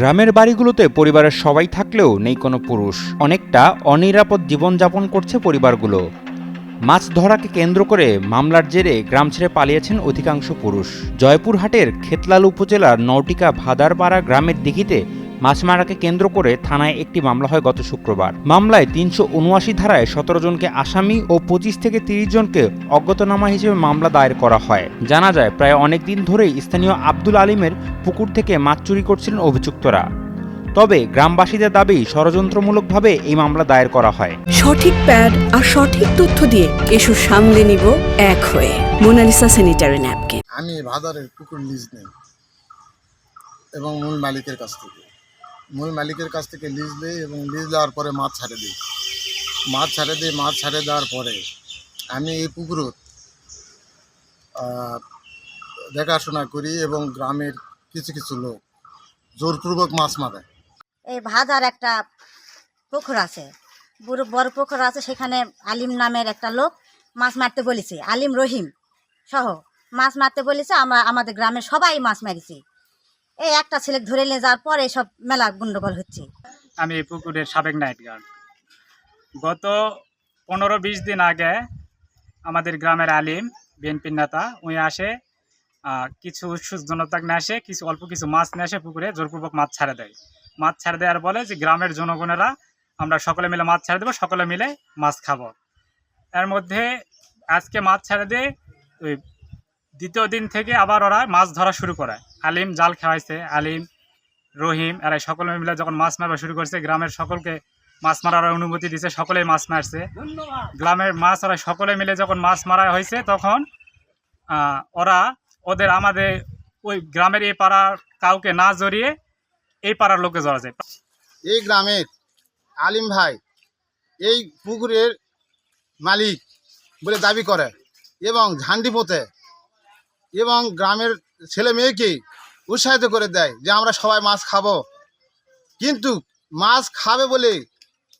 গ্রামের বাড়িগুলোতে পরিবারের সবাই থাকলেও নেই কোনো পুরুষ। অনেকটা অনিরাপদ জীবনযাপন করছে পরিবারগুলো। মাছ ধরাকে কেন্দ্র করে মামলার জেরে গ্রাম ছেড়ে পালিয়েছেন অধিকাংশ পুরুষ। জয়পুরহাটের খেতলাল উপজেলার নওটিকা ভাদারপাড়া গ্রামের দিঘিতে মাছ মারাকে কেন্দ্র করে থানায় একটি মামলা হয় গত শুক্রবার। মামলায় ৩৭৯ ধারায় ১৭ জনকে আসামি ও ২৫ থেকে ৩০ জনকে অজ্ঞাতনামা হিসেবে মামলা দায়ের করা হয়। জানা যায়, প্রায় অনেক দিন ধরেই স্থানীয় আব্দুল আলিমের পুকুর থেকে মাছ চুরি করছিলেন অভিযুক্তরা। তবে গ্রামবাসীদের দাবি ষড়যন্ত্রমূলকভাবে এই মামলা দায়ের করা হয়। সঠিক প্যাড আর সঠিক তথ্য দিয়ে কেশু সামলে নিব এক হয়ে। Monalisa sanitary napkin. আমি ভাদারের পুকুর লিজ নেই এবং মূল মালিকের কাছ থেকে লিজ নেই এবং লিজ দেওয়ার পরে মাছ ছাড়ে দেওয়ার পরে আমি এই পুকুর দেখাশোনা করি এবং গ্রামের কিছু লোক জোরপূর্বক মাছ মারে। এই ভাদার একটা পুকুর আছে, বড় পুকুর আছে, সেখানে আলিম নামের একটা লোক মাছ মারতে বলেছে, আলিম রহিম সহ মাছ মারতে বলেছে। আমাদের গ্রামের সবাই মাছ মারিছি। এই একটা ছেলে ধরে নিয়ে যাওয়ার পরে সব মেলা গন্ডগোল হচ্ছে। আমি এই পুকুরের সাবেক নাইট গার্ড। গত ১৫-২০ দিন আগে আমাদের গ্রামের আলিম বিএনপির নেতা উনি আসে, কিছু উৎসুকজনতা নিয়ে আসে, অল্প কিছু মাছ নিয়ে আসে পুকুরে, জোরপূর্বক মাছ ছাড়ে দেয়। মাছ ছাড়ে দেওয়ার বলে যে গ্রামের জনগণেরা আমরা সকলে মিলে মাছ ছাড়ে দেবো, সকলে মিলে মাছ খাবো। এর মধ্যে আজকে মাছ ছাড়ে দিয়ে ওই দ্বিতীয় দিন থেকে আবার ওরা মাছ ধরা শুরু করে। আলিম জাল খাওয়াইছে, আলিম রহিম এরা সকলে মিলে যখন মাছ মারা শুরু করছে, গ্রামের সকলকে মাছ মারার অনুমতি দিছে, সকলেই মাছ মারছে। গ্রামের মাছ ওরা সকলে মিলে যখন মাছ মারা হয়েছে, তখন আমাদের ওই গ্রামের এই পাড়ার কাউকে না জড়িয়ে এই পাড়ার লোকে জড়া যায়। এই গ্রামের আলিম ভাই এই পুকুরের মালিক বলে দাবি করে এবং ঝান্ডি পোতে এবং গ্রামের ছেলে মেয়েকে উৎসাহিত করে দেয় যে আমরা সবাই মাছ খাবো। কিন্তু মাছ খাবে বলে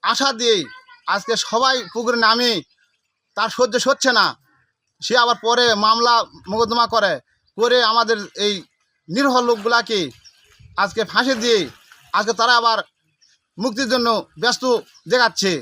আশা দিয়ে আজকে সবাই পুকুরে নামে, তার সহ্য হচ্ছে না, সে আবার পরে মামলা মোকদ্দমা করে আমাদের এই নিরীহ লোকগুলাকে আজকে ফাঁসি দিয়ে আজকে তারা আবার মুক্তির জন্য ব্যস্ত দেখাচ্ছে।